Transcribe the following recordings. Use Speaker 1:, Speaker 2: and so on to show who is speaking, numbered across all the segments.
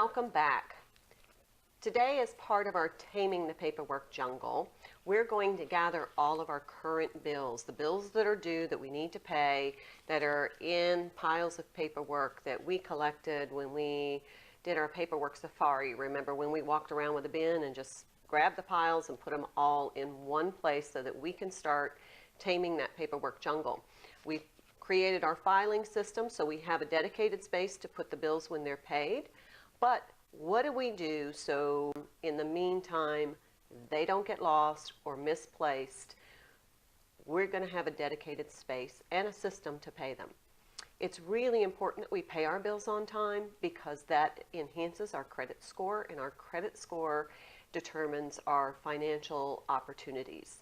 Speaker 1: welcome back. Today, as part of our Taming the Paperwork Jungle, we're going to gather all of our current bills, the bills that are due that we need to pay, that are in piles of paperwork that we collected when we did our paperwork safari. Remember when we walked around with a bin and just grabbed the piles and put them all in one place so that we can start taming that paperwork jungle. We've created our filing system so we have a dedicated space to put the bills when they're paid. But what do we do so in the meantime they don't get lost or misplaced? We're going to have a dedicated space and a system to pay them. It's really important that we pay our bills on time because that enhances our credit score, and our credit score determines our financial opportunities.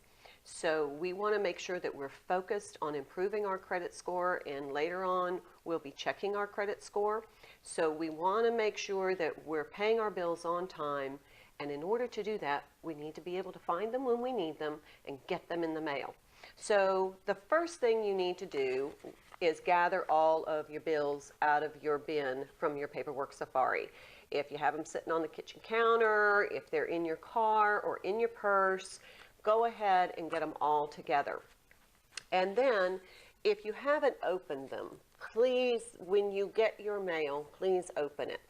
Speaker 1: So we want to make sure that we're focused on improving our credit score, and later on we'll be checking our credit score. So we want to make sure that we're paying our bills on time, and in order to do that we need to be able to find them when we need them and get them in the mail. So the first thing you need to do is gather all of your bills out of your bin from your paperwork safari. If you have them sitting on the kitchen counter, if they're in your car or in your purse, go ahead and get them all together. And then if you haven't opened them, please, when you get your mail, please open it.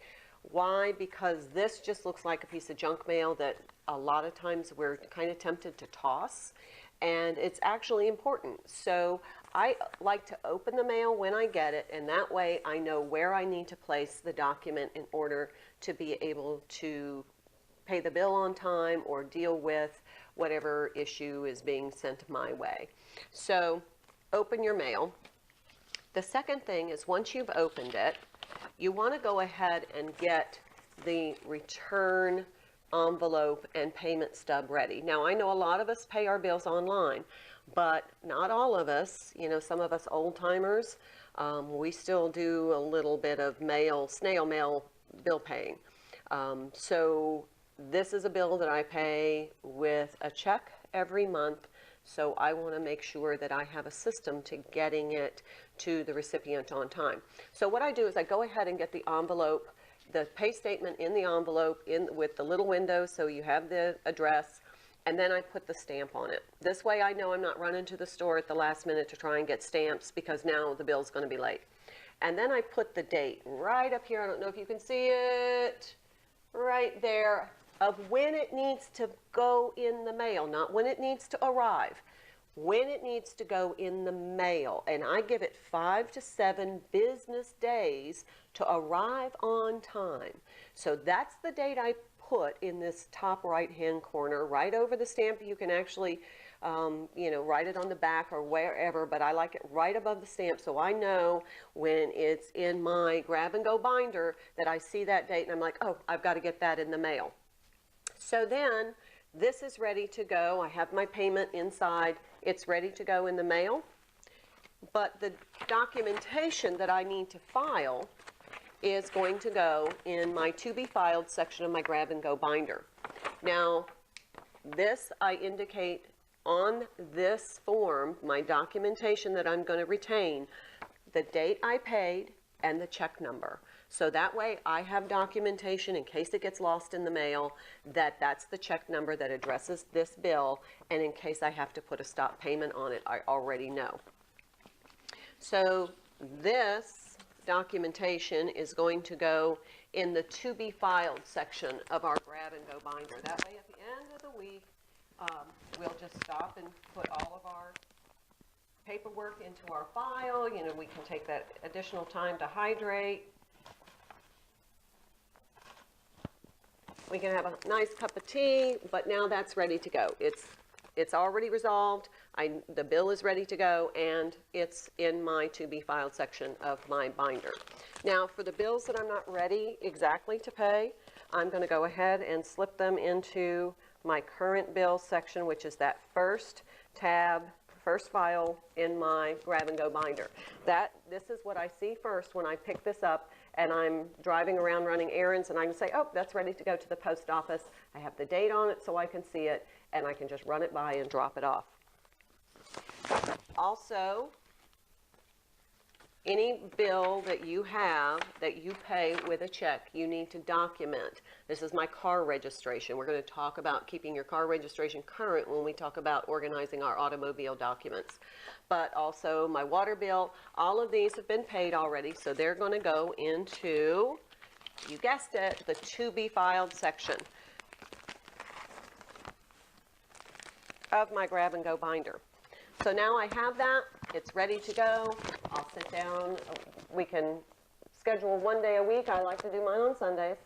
Speaker 1: Why? Because this just looks like a piece of junk mail that a lot of times we're kind of tempted to toss, and it's actually important. So I like to open the mail when I get it, and that way I know where I need to place the document in order to be able to pay the bill on time or deal with whatever issue is being sent my way. So open your mail. The second thing is, once you've opened it, you want to go ahead and get the return envelope and payment stub ready. Now I know a lot of us pay our bills online, but not all of us. You know, some of us old timers, we still do a little bit of snail mail bill paying. So this is a bill that I pay with a check every month, so I want to make sure that I have a system to getting it to the recipient on time. So what I do is I go ahead and get the envelope, the pay statement in the envelope with the little window so you have the address, and then I put the stamp on it. This way I know I'm not running to the store at the last minute to try and get stamps because now the bill's going to be late. And then I put the date right up here. I don't know if you can see it, right there, of when it needs to go in the mail, not when it needs to arrive, when it needs to go in the mail. And I give it 5 to 7 business days to arrive on time. So that's the date I put in this top right hand corner, right over the stamp. You can actually you know, write it on the back or wherever, but I like it right above the stamp so I know when it's in my grab and go binder that I see that date and I'm like, oh, I've got to get that in the mail. So then this is ready to go. I have my payment inside. It's ready to go in the mail. But the documentation that I need to file is going to go in my to be filed section of my grab and go binder. Now, this I indicate on this form, my documentation that I'm going to retain, the date I paid and the check number. So that way I have documentation in case it gets lost in the mail that that's the check number that addresses this bill, and in case I have to put a stop payment on it, I already know. So this documentation is going to go in the to be filed section of our grab and go binder. That way at the end of the week we'll just stop and put all of our paperwork into our file. You know, we can take that additional time to hydrate. We can have a nice cup of tea, but now that's ready to go. It's already resolved. The bill is ready to go, and it's in my to be filed section of my binder. Now, for the bills that I'm not ready exactly to pay, I'm going to go ahead and slip them into my current bill section, which is that first tab, first file in my grab and go binder. This is what I see first when I pick this up and I'm driving around running errands, and I can say, oh, that's ready to go to the post office. I have the date on it so I can see it, and I can just run it by and drop it off. Also, any bill that you have that you pay with a check, you need to document. This is my car registration. We're going to talk about keeping your car registration current when we talk about organizing our automobile documents. But also my water bill, all of these have been paid already, so they're going to go into, you guessed it, the to be filed section of my grab and go binder. So now I have that, it's ready to go. I'll sit down, we can schedule one day a week. I like to do mine on Sundays.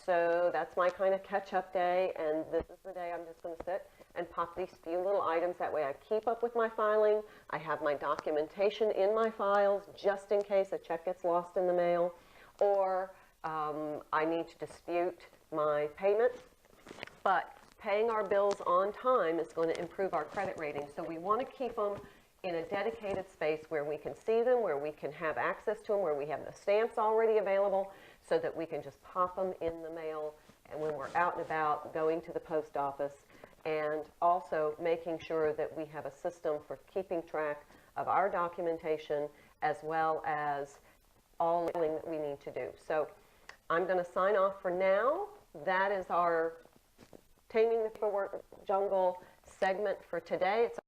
Speaker 1: So that's my kind of catch-up day, and this is the day I'm just going to sit and pop these few little items. That way I keep up with my filing. I have my documentation in my files just in case a check gets lost in the mail, or I need to dispute my payment. But paying our bills on time is going to improve our credit rating. So we want to keep them in a dedicated space where we can see them, where we can have access to them, where we have the stamps already available, so that we can just pop them in the mail and when we're out and about, going to the post office, and also making sure that we have a system for keeping track of our documentation as well as all the that we need to do. So I'm going to sign off for now. That is our Taming the Paperwork Jungle segment for today. It's